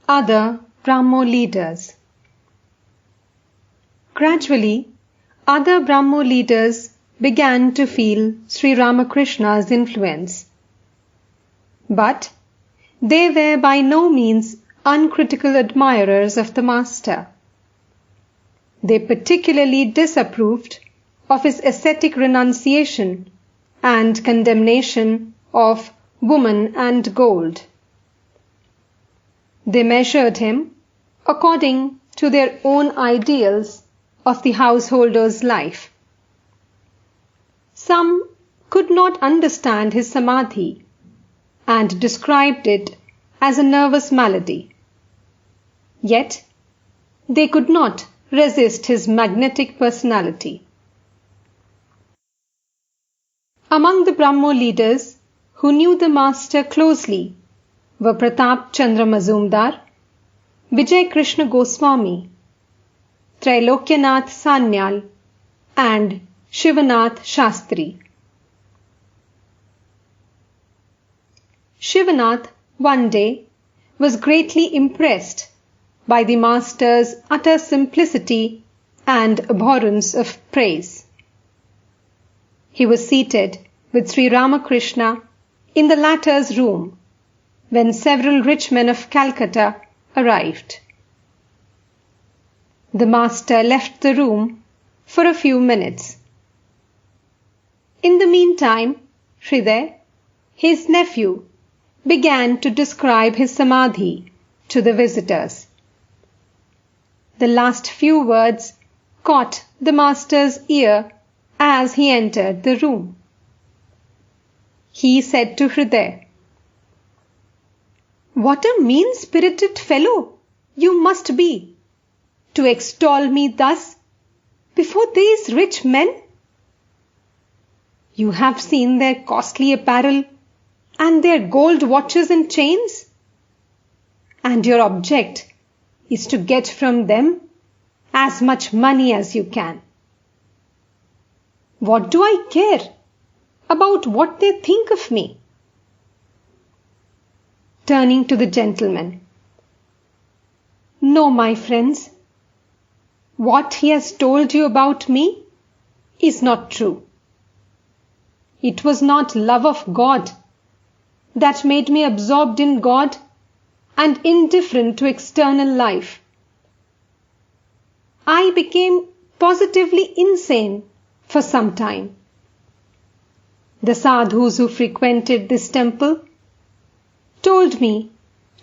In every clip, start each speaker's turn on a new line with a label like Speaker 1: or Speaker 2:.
Speaker 1: Other Brahmo leaders. Gradually, other Brahmo leaders began to feel Sri Ramakrishna's influence. But they were by no means uncritical admirers of the Master. They particularly disapproved of his ascetic renunciation and condemnation of woman and gold. They measured him according to their own ideals of the householder's life. Some could not understand his samadhi and described it as a nervous malady. Yet, they could not resist his magnetic personality. Among the Brahmo leaders who knew the Master closely were Pratap Chandra Mazumdar, Vijay Krishna Goswami, Trailokyanath Sanyal, and Shivanath Shastri. Shivanath one day was greatly impressed by the Master's utter simplicity and abhorrence of praise. He was seated with Sri Ramakrishna in the latter's room when several rich men of Calcutta arrived. The Master left the room for a few minutes. In the meantime, Hriday, his nephew, began to describe his samadhi to the visitors. The last few words caught the Master's ear as he entered the room. He said to Hriday, "What a mean-spirited fellow you must be to extol me thus before these rich men. You have seen their costly apparel and their gold watches and chains, and your object is to get from them as much money as you can. What do I care about what they think of me?" Turning to the gentleman, "No, my friends, what he has told you about me is not true. It was not love of God that made me absorbed in God and indifferent to external life. I became positively insane for some time. The sadhus who frequented this temple told me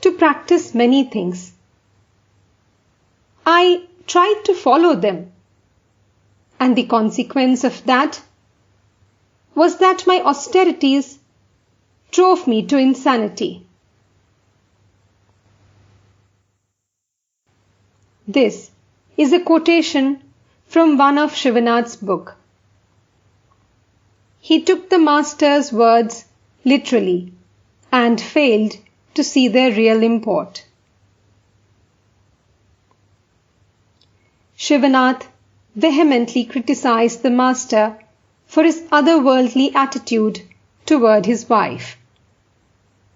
Speaker 1: to practice many things. I tried to follow them, and the consequence of that was that my austerities drove me to insanity." This is a quotation from one of Shivanath's book. He took the Master's words literally and failed to see their real import. Shivanath vehemently criticized the Master for his otherworldly attitude toward his wife.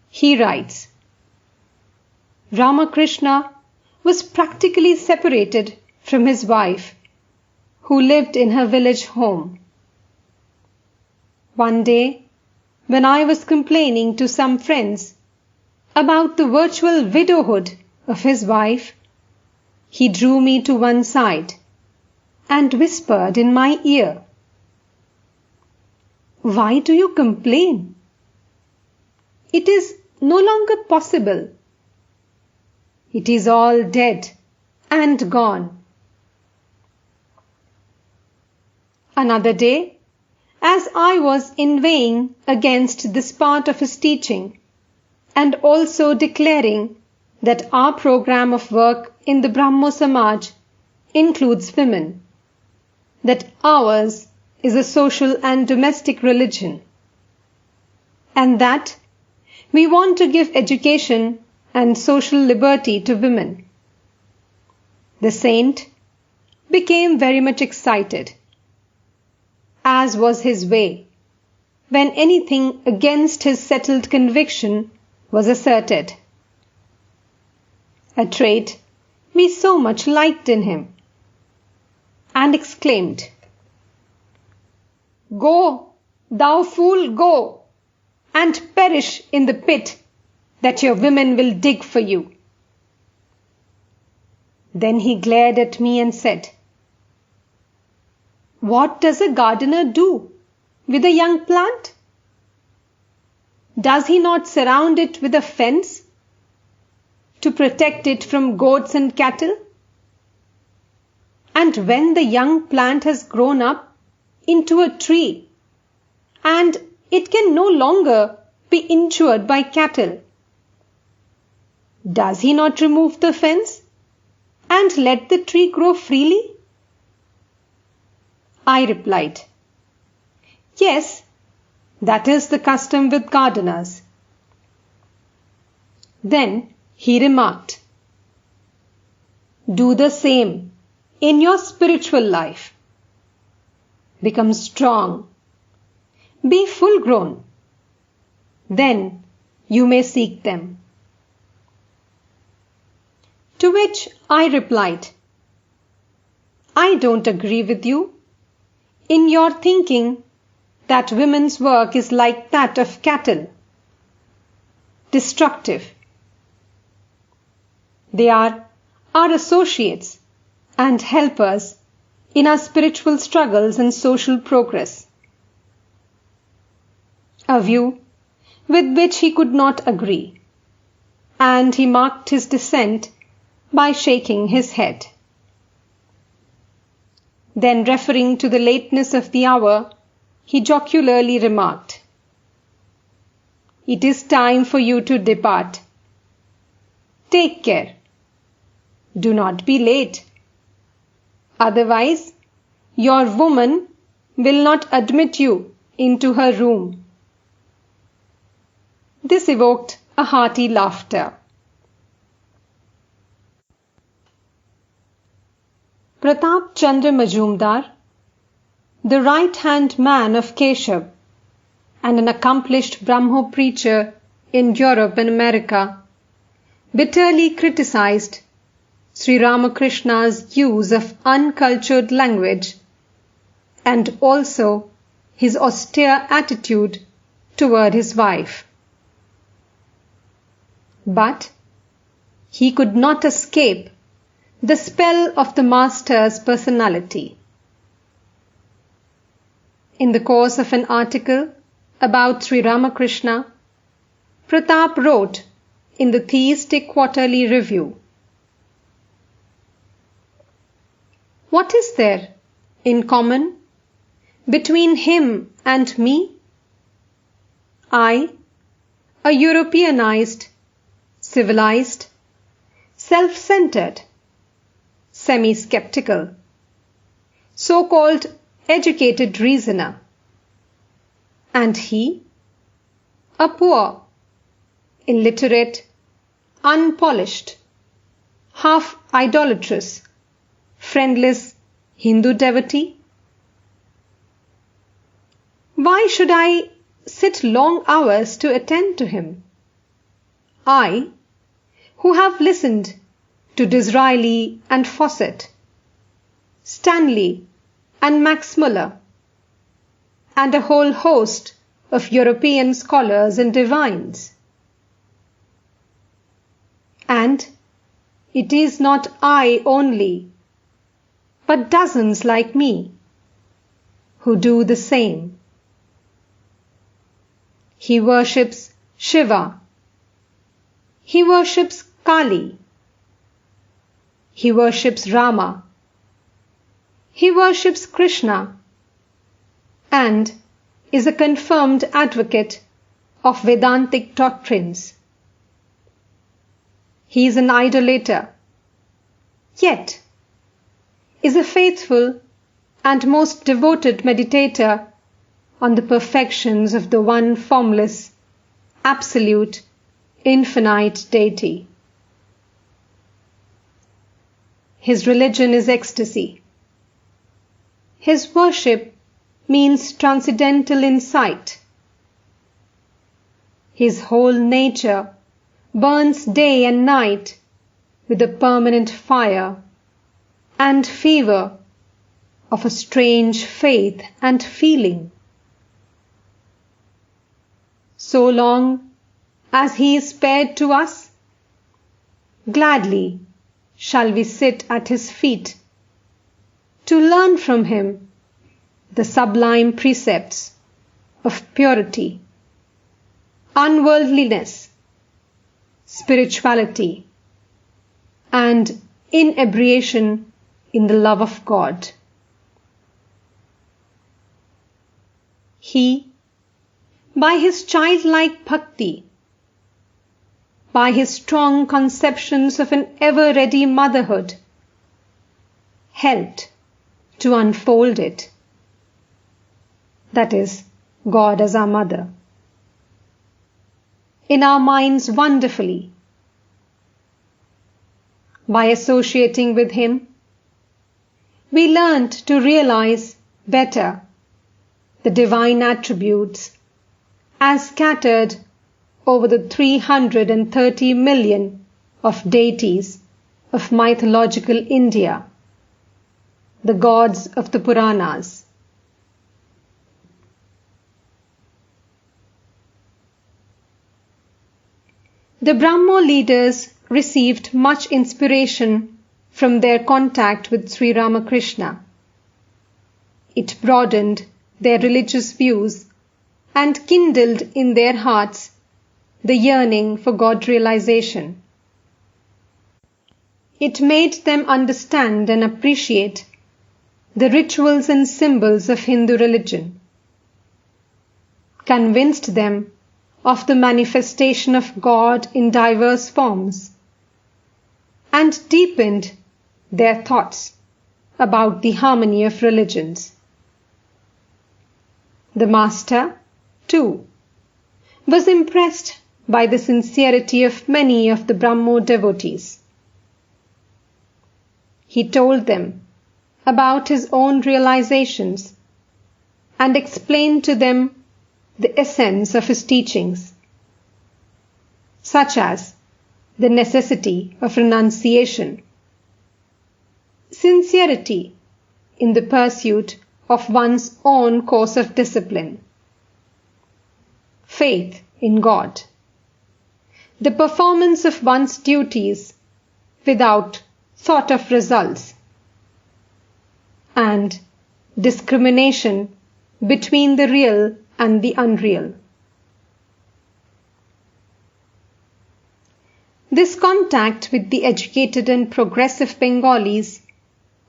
Speaker 1: He writes, "Ramakrishna was practically separated from his wife, who lived in her village home. One day, when I was complaining to some friends about the virtual widowhood of his wife, he drew me to one side and whispered in my ear, 'Why do you complain? It is no longer possible. It is all dead and gone.' Another day, as I was inveighing against this part of his teaching and also declaring that our program of work in the Brahmo Samaj includes women, that ours is a social and domestic religion, and that we want to give education and social liberty to women, the saint became very much excited, as was his way when anything against his settled conviction was asserted. a trait we so much liked in him, and exclaimed, "Go, thou fool, go, and perish in the pit that your women will dig for you." Then he glared at me and said, "What does a gardener do with a young plant? Does he not surround it with a fence to protect it from goats and cattle? And when the young plant has grown up into a tree and it can no longer be injured by cattle, does he not remove the fence and let the tree grow freely?" I replied, "Yes, that is the custom with gardeners." Then he remarked, "Do the same in your spiritual life. Become strong. Be full grown. Then you may seek them." To which I replied, "I don't agree with you in your thinking that women's work is like that of cattle, destructive. They are our associates and helpers in our spiritual struggles and social progress." A view with which he could not agree, and he marked his dissent by shaking his head. Then, referring to the lateness of the hour, he jocularly remarked, "It is time for you to depart. Take care. Do not be late. Otherwise, your woman will not admit you into her room." This evoked a hearty laughter. Pratap Chandra Majumdar, the right-hand man of Keshav and an accomplished Brahmo preacher in Europe and America, bitterly criticized Sri Ramakrishna's use of uncultured language and also his austere attitude toward his wife. But he could not escape the spell of the master's personality. In the course of an article about Sri Ramakrishna, Pratap wrote in the Theistic Quarterly Review, "What is there in common between him and me? I, a Europeanized, civilized, self-centered, semi-skeptical, so-called educated reasoner, and he, a poor, illiterate, unpolished, half-idolatrous, friendless Hindu devotee? Why should I sit long hours to attend to him? I, who have listened to Disraeli and Fawcett, Stanley and Max Muller, and a whole host of European scholars and divines. And it is not I only, but dozens like me, who do the same. He worships Shiva. He worships Kali. He worships Rama. He worships Krishna and is a confirmed advocate of Vedantic doctrines. He is an idolater, yet is a faithful and most devoted meditator on the perfections of the one formless, absolute, infinite deity. His religion is ecstasy. His worship means transcendental insight. His whole nature burns day and night with the permanent fire and fever of a strange faith and feeling. So long as he is spared to us, gladly shall we sit at his feet to learn from him the sublime precepts of purity, unworldliness, spirituality, and inebriation in the love of God. He, by his childlike bhakti, by his strong conceptions of an ever-ready motherhood, helped to unfold it. That is, God as our mother, in our minds wonderfully. By associating with him, we learnt to realize better the divine attributes as scattered over the 330 million of deities of mythological India, the gods of the Puranas. The Brahmo leaders received much inspiration from their contact with Sri Ramakrishna. It broadened their religious views and kindled in their hearts the yearning for God realization. It made them understand and appreciate the rituals and symbols of Hindu religion, convinced them of the manifestation of God in diverse forms, and deepened their thoughts about the harmony of religions. The master, too, was impressed by the sincerity of many of the Brahmo devotees. He told them about his own realizations and explained to them the essence of his teachings, such as the necessity of renunciation, sincerity in the pursuit of one's own course of discipline, faith in God, the performance of one's duties without thought of results, and discrimination between the real and the unreal. This contact with the educated and progressive Bengalis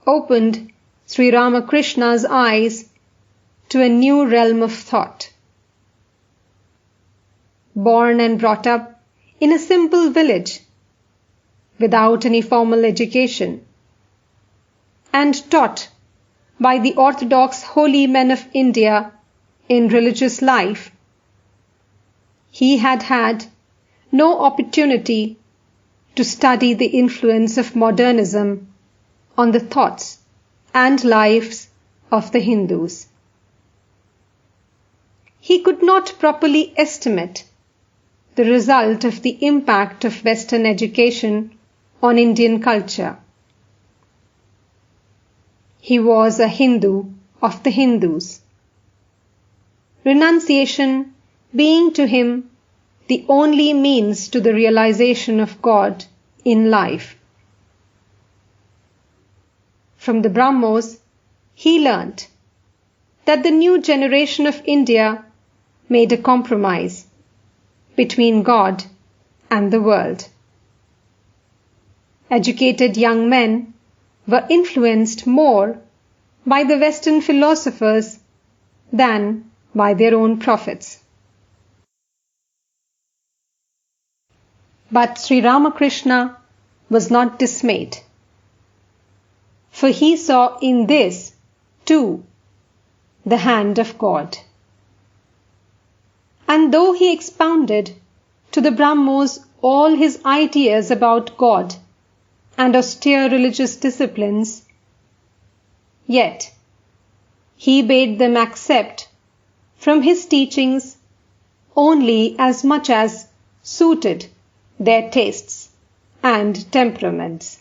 Speaker 1: opened Sri Ramakrishna's eyes to a new realm of thought. Born and brought up in a simple village, without any formal education, and taught by the orthodox holy men of India in religious life, he had had no opportunity to study the influence of modernism on the thoughts and lives of the Hindus. He could not properly estimate the result of the impact of Western education on Indian culture. He was a Hindu of the Hindus, renunciation being to him the only means to the realization of God in life. From the Brahmos, he learnt that the new generation of India made a compromise between God and the world. Educated young men were influenced more by the Western philosophers than by their own prophets. But Sri Ramakrishna was not dismayed, for he saw in this, too, the hand of God. And though he expounded to the Brahmos all his ideas about God and austere religious disciplines, yet he bade them accept from his teachings only as much as suited their tastes and temperaments.